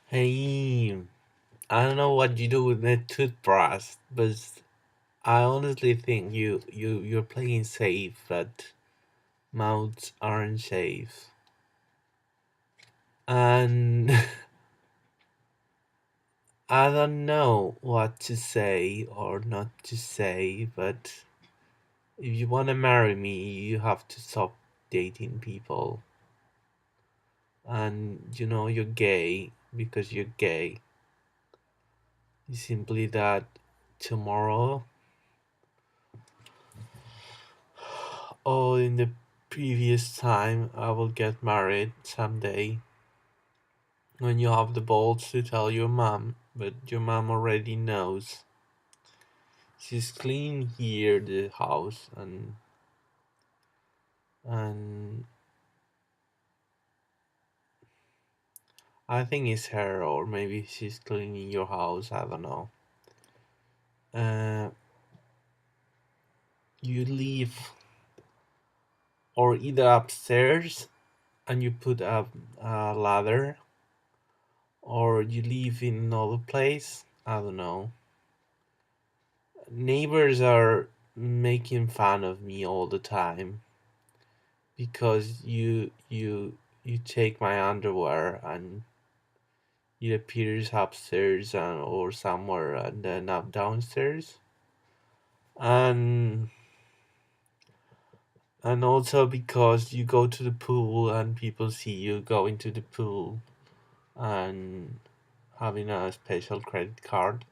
Hey, I don't know what you do with that toothbrush, but I honestly think you're playing safe, but mouths aren't safe. And I don't know what to say or not to say, but if you want to marry me, you have to stop dating people. And you're gay because you're gay. It's simply that tomorrow or in the previous time I will get married someday. When you have the balls to tell your mom, but your mom already knows. She's cleaning here the house and I think it's her or maybe she's cleaning your house, I don't know. Uh you leave or either upstairs and you put a ladder or you live in another place. I don't know. Neighbors are making fun of me all the time because you take my underwear and it appears upstairs or somewhere and then up downstairs and also because you go to the pool and people see you going to the pool and having a special credit card.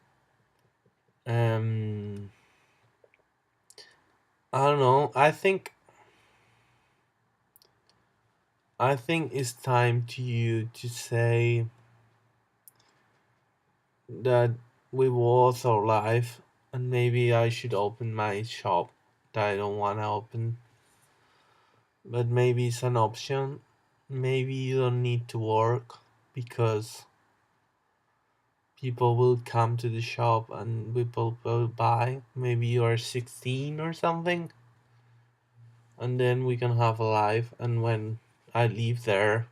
um I don't know. I think it's time to you to say that we was our life and maybe I should open my shop that I don't want to open, but maybe it's an option. Maybe you don't need to work because people will come to the shop and people will buy. Maybe you are 16 or something, and then we can have a life. And when I leave there,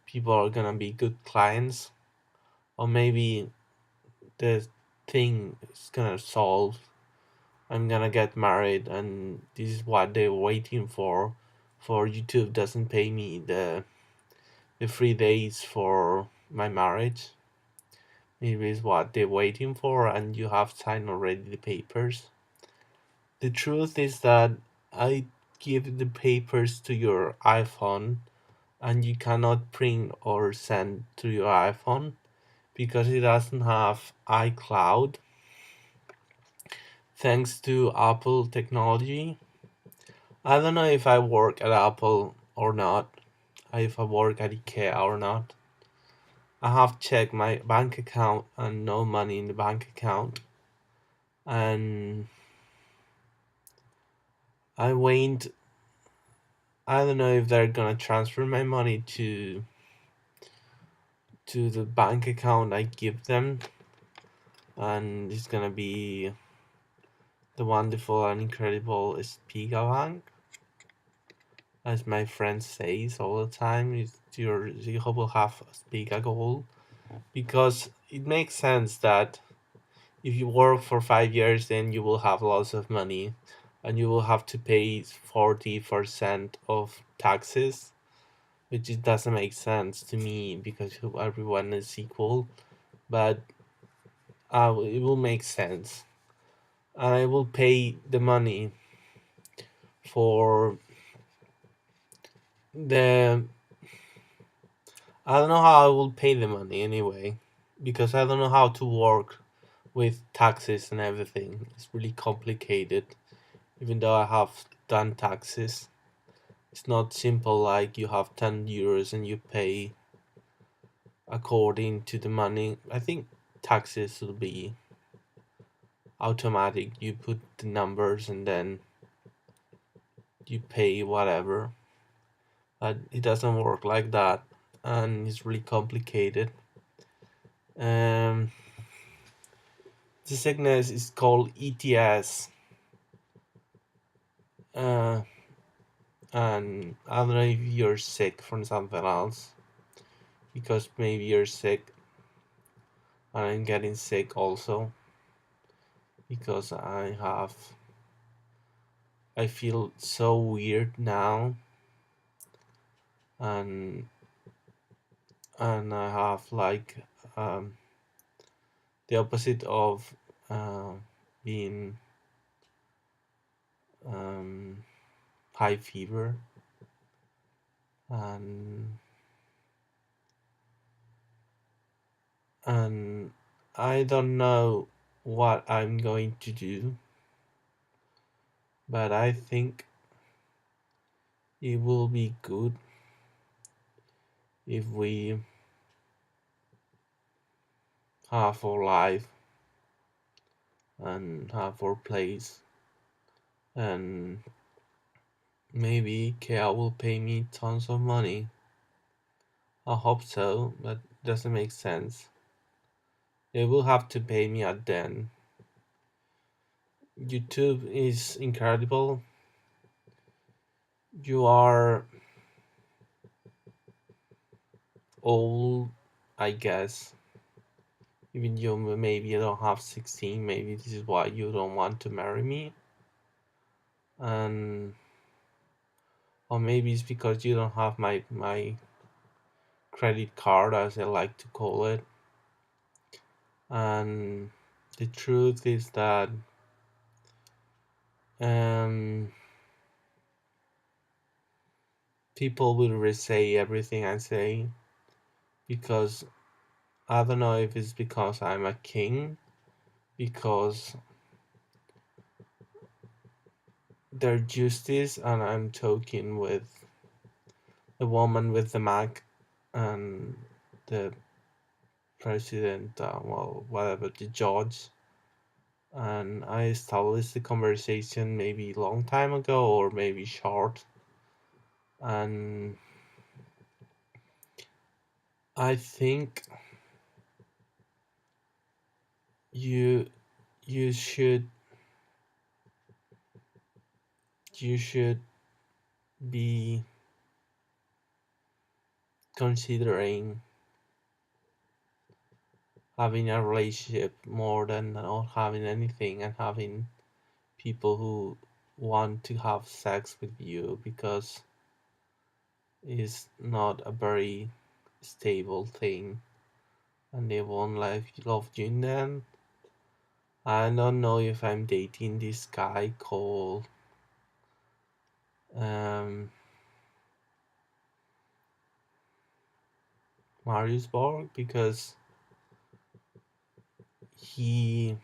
people are gonna be good clients, or maybe the thing is gonna solve. I'm gonna get married, and this is what they're waiting for. For YouTube doesn't pay me the 3 days for my marriage. Maybe it's what they're waiting for, and you have signed already the papers. The truth is that I give the papers to your iPhone, and you cannot print or send to your iPhone because it doesn't have iCloud. Thanks to Apple technology, I don't know if I work at Apple or not, if I work at ikea or not. I have checked my bank account and no money in the bank account. And I wait. I don't know if they're gonna transfer my money to the bank account I give them, and it's gonna be the wonderful and incredible Spiga Bank, as my friend says all the time. Is you will have a Spiga goal because it makes sense that if you work for 5 years, then you will have lots of money and you will have to pay 40% of taxes, which it doesn't make sense to me because everyone is equal. But it will make sense. And I will pay the money for the. I don't know how I will pay the money anyway because I don't know how to work with taxes and everything. It's really complicated, even though I have done taxes. It's not simple like you have 10 euros and you pay according to the money. I think taxes will be automatic. You put the numbers and then you pay whatever. But it doesn't work like that and it's really complicated. Um, the sickness is called ETS. Uh, and I don't know if you're sick from something else because maybe you're sick. and I'm getting sick also because I feel so weird now, and I have like um, the opposite of uh, being um, high fever, and and I don't know what I'm going to do, but I think it will be good if we have our life and have our place, and maybe IKEA will pay me tons of money. I hope so, but doesn't make sense. They will have to pay me at then. YouTube is incredible. You are old, I guess. Even you maybe you don't have 16, maybe this is why you don't want to marry me. And or maybe it's because you don't have my credit card, as I like to call it. And the truth is that um people will re-say everything I say, because I don't know if it's because I'm a king, because they're justice and I'm talking with the woman with the Mac and the president, well, whatever, the judge. And I established the conversation maybe long time ago or maybe short. And I think you you should you should be considering having a relationship more than not having anything, and having people who want to have sex with you, because it's not a very stable thing and they won't love you. And then I don't know if I'm dating this guy called um, Marius Borg, because he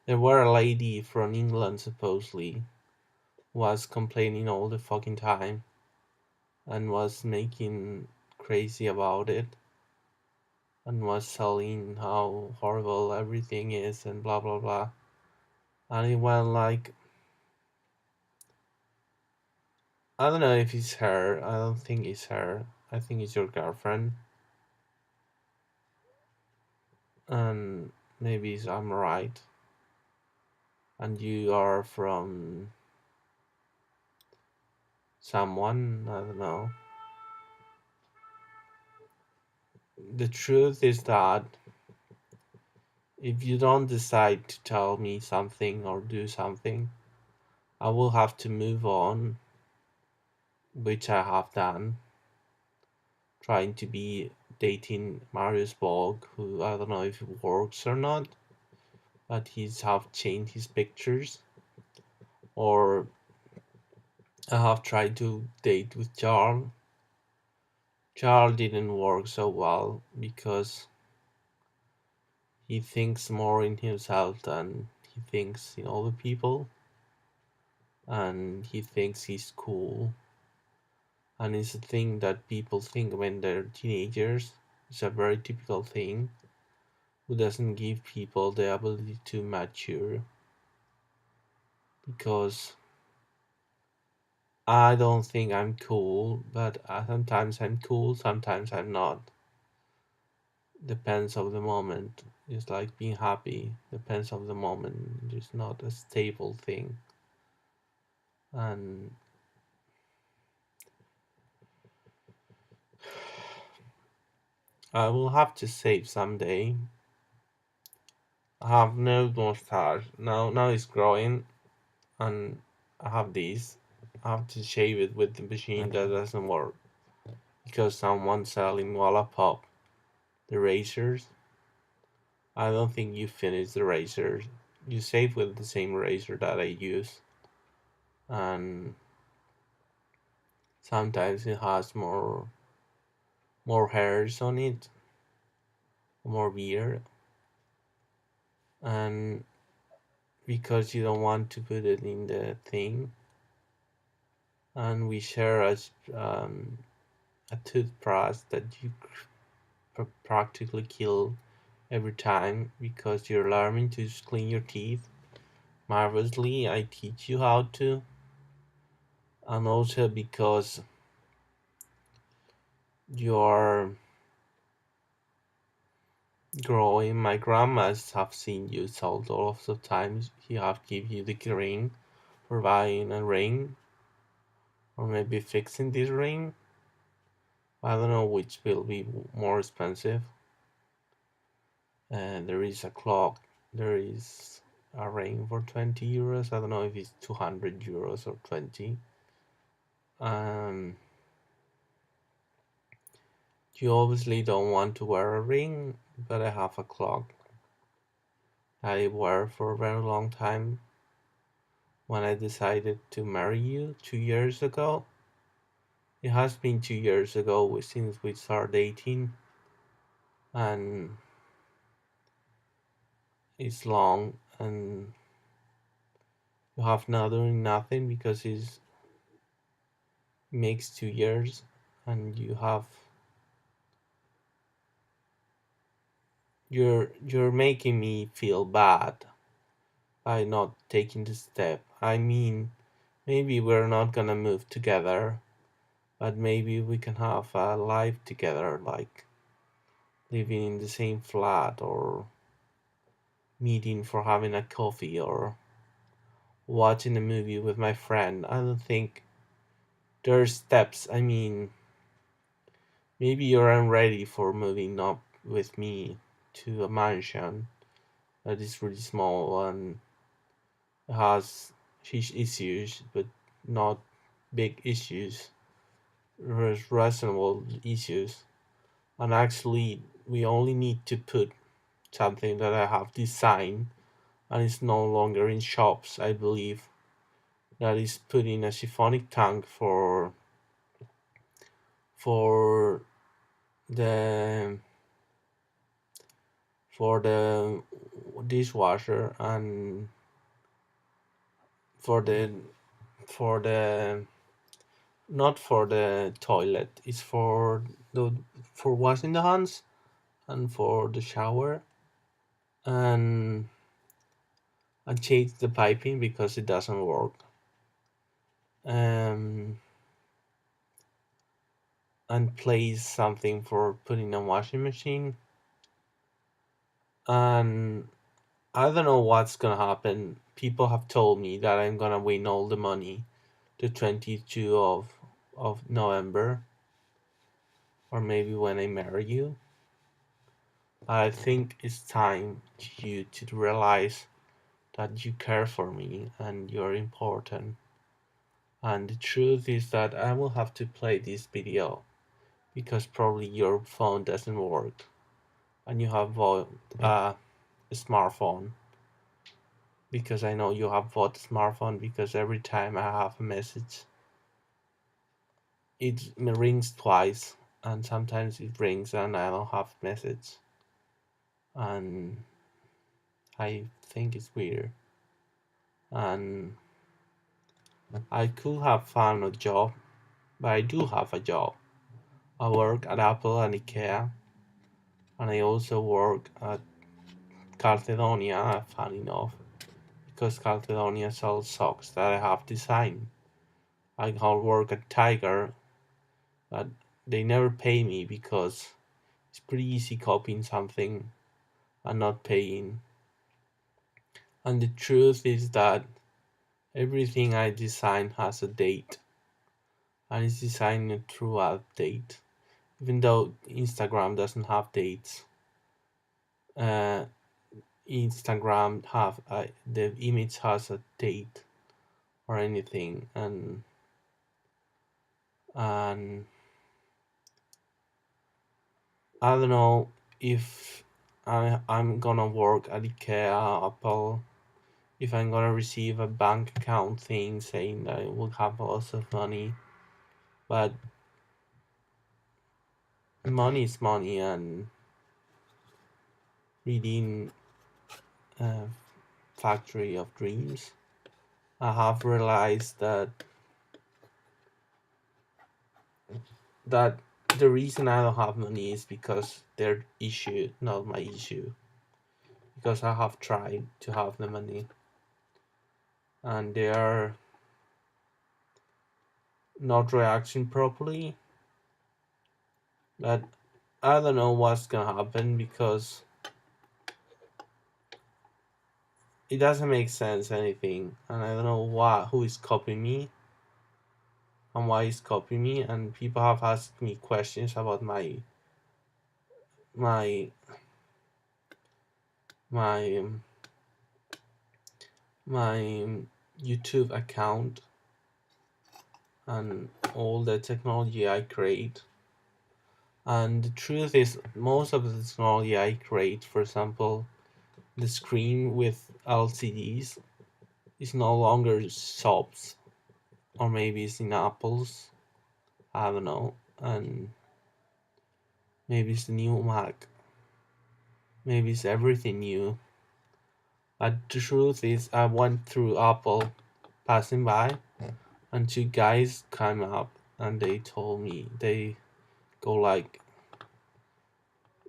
there were a lady from England supposedly was complaining all the fucking time and was making crazy about it and was telling how horrible everything is and blah blah blah. And it went like, I don't know if it's her. I don't think it's her. I think it's your girlfriend. And maybe I'm right. And you are from someone. I don't know. The truth is that if you don't decide to tell me something or do something, I will have to move on, which I have done, trying to be dating Marius Borg, who I don't know if it works or not, but he's have changed his pictures. Or I have tried to date with Charles. Charles didn't work so well because he thinks more in himself than he thinks in other people, and he thinks he's cool. And it's a thing that people think when they're teenagers. It's a very typical thing who doesn't give people the ability to mature, because I don't think I'm cool, but sometimes I'm cool, sometimes I'm not. Depends of the moment. It's like being happy. Depends of the moment. It's not a stable thing. And I will have to save someday. I have no mustache. Now it's growing and I have this. I have to shave it with the machine that doesn't work because someone's selling Wallapop the razors. I don't think you finish the razors. You save with the same razor that I use, and sometimes it has more hairs on it, more beard, and because you don't want to put it in the thing, and we share a toothbrush that you practically kill every time because you're learning to clean your teeth marvelously. I teach you how to, and also because you're growing. My grandmas have seen you so lots of times. He have give you the ring for buying a ring or maybe fixing this ring. I don't know which will be more expensive. And there is a clock. There is a ring for 20 euros. I don't know if it's 200 euros or 20. Um, you obviously don't want to wear a ring, but I have a clock I wear for a very long time. When I decided to marry you 2 years ago, it has been 2 years ago since we started dating, and it's long, and you have not doing nothing because it makes 2 years, and you're making me feel bad by not taking the step. I mean, maybe we're not gonna move together, but maybe we can have a life together, like living in the same flat or meeting for having a coffee or watching a movie with my friend. I don't think there's steps. I mean, maybe you're unready for moving up with me to a mansion that is really small and has huge issues, but not big issues, reasonable issues. And actually, we only need to put something that I have designed and it's no longer in shops, I believe. That is putting a siphonic tank for the for the dishwasher and for the for the not for the toilet. It's the for washing the hands and for the shower, and I changed the piping because it doesn't work. Um, and place something for putting a washing machine. And I don't know what's gonna happen. People have told me that I'm gonna win all the money the 22 of November, or maybe when I marry you. I think it's time to you to realize that you care for me and you're important. And the truth is that I will have to play this video because probably your phone doesn't work and you have a smartphone, because I know you have bought a smartphone because every time I have a message it rings twice and sometimes it rings and I don't have message, and I think it's weird. And I could have found a job, but I do have a job. I work at Apple and Ikea, and I also work at Calcedonia, fun enough, because Calcedonia sells socks that I have designed. I can work at Tiger, but they never pay me because it's pretty easy copying something and not paying. And the truth is that everything I design has a date and it's designed through a date even though Instagram doesn't have dates. Uh, Instagram have the image has a date or anything, and I don't know if I'm gonna work at IKEA, Apple, if I'm gonna receive a bank account thing saying that I will have lots of money. But money is money, and reading a factory of dreams, I have realized that the reason I don't have money is because their issue, not my issue. Because I have tried to have the money, and they are not reacting properly. But I don't know what's gonna happen because it doesn't make sense anything, and I don't know who is copying me and why he's copying me. And people have asked me questions about my my my YouTube account and all the technology I create. And the truth is, most of the technology I create, for example, the screen with LCDs, is no longer shops, or maybe it's in Apple's. I don't know, and maybe it's the new Mac. Maybe it's everything new. But the truth is, I went through Apple passing by, and two guys came up and they told me they go like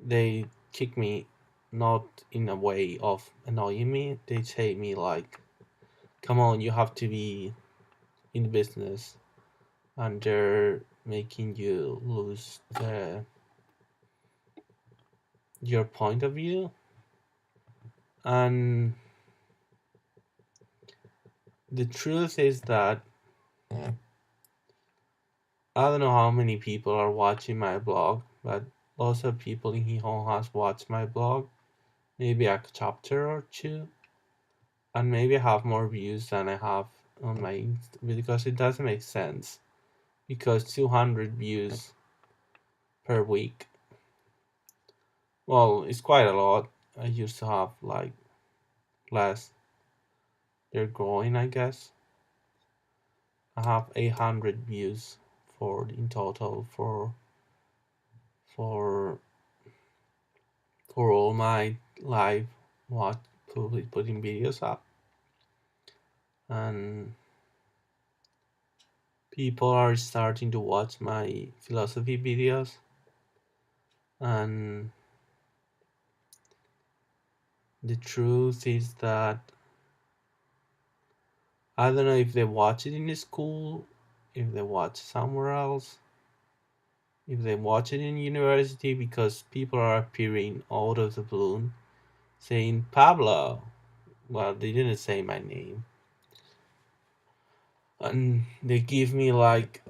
they kick me, not in a way of annoying me. They say me like, "Come on, you have to be in the business," and they're making you lose your point of view. And the truth is that I don't know how many people are watching my blog, but lots of people in Gijon has watched my blog, maybe a chapter or two, and maybe I have more views than I have on my because it doesn't make sense. Because 200 views per week, well, it's quite a lot. I used to have like less. They're growing, I guess. I have 800 views for in total for for all my live what putting videos up, and people are starting to watch my philosophy videos. And the truth is that I don't know if they watch it in the school, if they watch somewhere else, if they watch it in university, because people are appearing out of the blue saying Pablo. Well, they didn't say my name. And they give me like,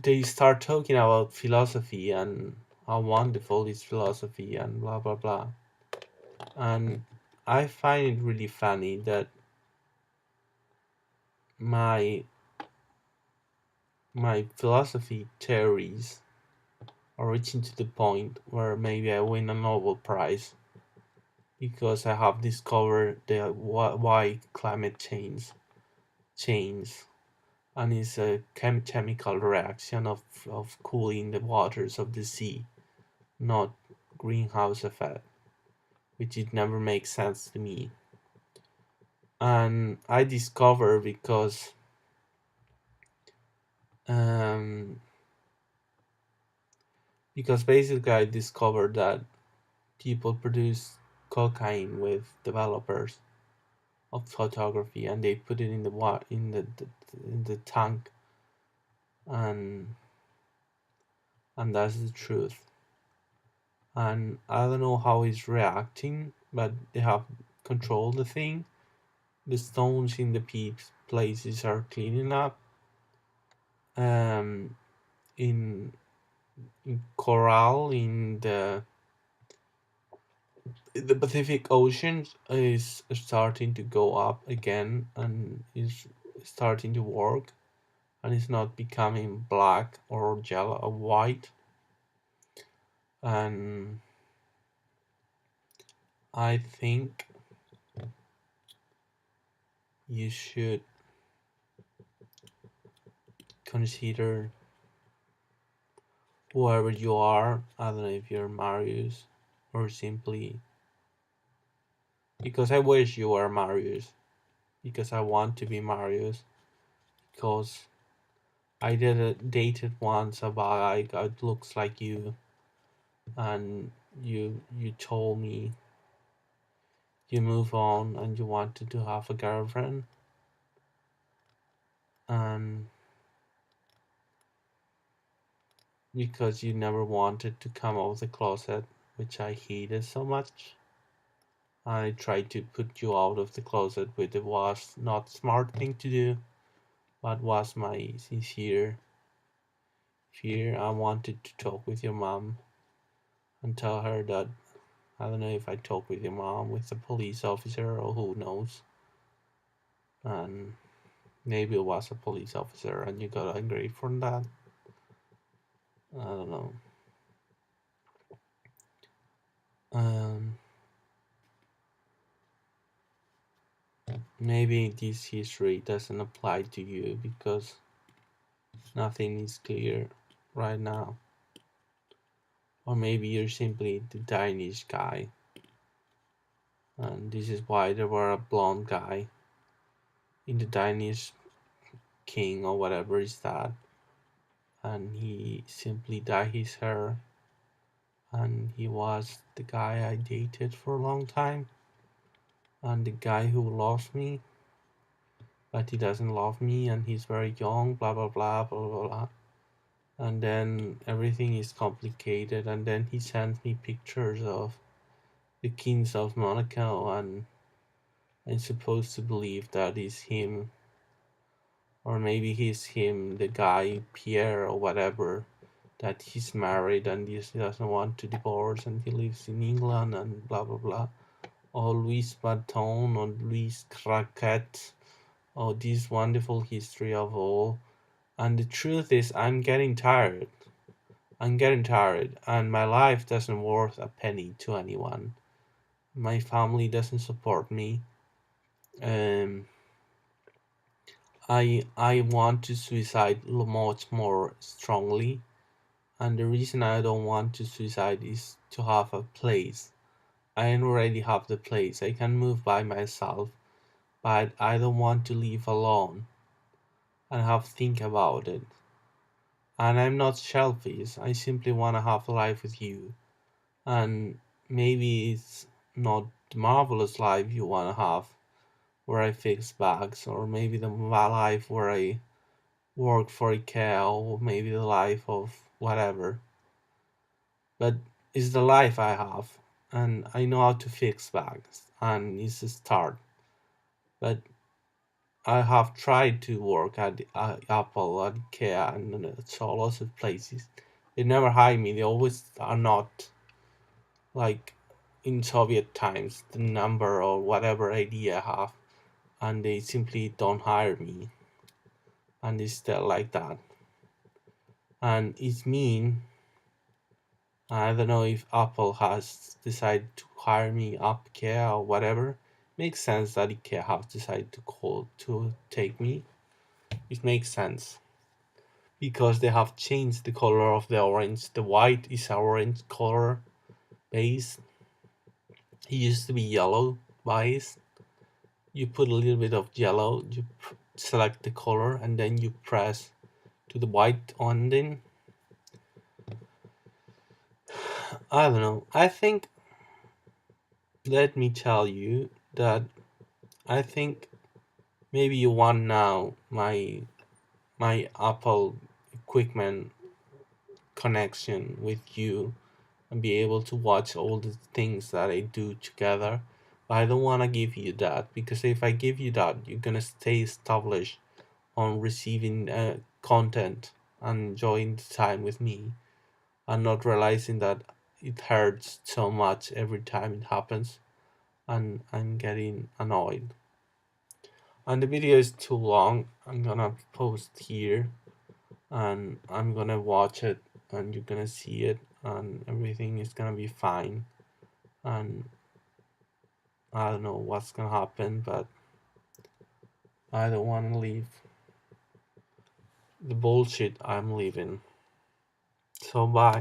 they start talking about philosophy and how wonderful is philosophy and blah blah blah. And I find it really funny that my my philosophy theories are reaching to the point where maybe I win a Nobel Prize because I have discovered the why climate change, and it's a chemical reaction of cooling the waters of the sea, not greenhouse effect, which it never makes sense to me. And I discovered um, because basically I discovered that people produce cocaine with developers of photography, and they put it in the in the tank, and that's the truth. And I don't know how it's reacting, but they have controlled the thing. The stones in the places are cleaning up. Um, in coral in the Pacific Ocean is starting to go up again and is starting to work, and it's not becoming black or yellow or white. And I think you should consider whoever you are. I don't know if you're Marius or simply because I wish you were Marius, because I want to be Marius, because I did dated once a guy that looks like you, and you told me you move on and you wanted to have a girlfriend, and because you never wanted to come out of the closet, which I hated so much. I tried to put you out of the closet, but it was not smart thing to do. But was my sincere fear. I wanted to talk with your mom and tell her that I don't know if I talk with your mom, with the police officer, or who knows. And maybe it was a police officer and you got angry from that. I don't know. Um, Maybe this history doesn't apply to you because nothing is clear right now. Or maybe you're simply the Danish guy. And this is why there were a blonde guy in the Danish king or whatever is that. And he simply dyed his hair. And he was the guy I dated for a long time. And the guy who loves me, but he doesn't love me and he's very young, blah blah blah blah blah blah. And then everything is complicated, and then he sends me pictures of the kings of Monaco, and I'm supposed to believe that is him, or maybe he's him, the guy Pierre or whatever, that he's married and he doesn't want to divorce and he lives in England and blah blah blah. Or Louis Baton or Louis Craquette, or this wonderful history of all. And the truth is, I'm getting tired. I'm getting tired, and my life doesn't worth a penny to anyone. My family doesn't support me. Um, I want to suicide much more strongly, and the reason I don't want to suicide is to have a place. I already have the place. I can move by myself, but I don't want to live alone and have to think about it. And I'm not selfish. I simply want to have a life with you. And maybe it's not the marvelous life you want to have, where I fix bags, or maybe the life where I work for IKEA, or maybe the life of whatever. But it's the life I have, and I know how to fix bags, and it's a start. But I have tried to work at Apple, at IKEA, and so lots of places. They never hire me. They always are not like in Soviet times, the number or whatever idea I have, and they simply don't hire me, and it's still like that. And it's mean. I don't know if Apple has decided to hire me up IKEA or whatever. Makes sense that IKEA has decided to call to take me. It makes sense because they have changed the color of the orange. The white is orange color base. It used to be yellow base. You put a little bit of yellow, you select the color, and then you press to the white ending. I don't know. I think, let me tell you that I think maybe you want now my Apple equipment connection with you and be able to watch all the things that I do together. But I don't want to give you that because if I give you that, you're gonna stay established on receiving content and enjoying the time with me. and not realizing that it hurts so much every time it happens, and I'm getting annoyed. And the video is too long. I'm gonna post here, and I'm gonna watch it, and you're gonna see it, and everything is gonna be fine. And I don't know what's gonna happen, but I don't wanna leave the bullshit I'm living. So bye.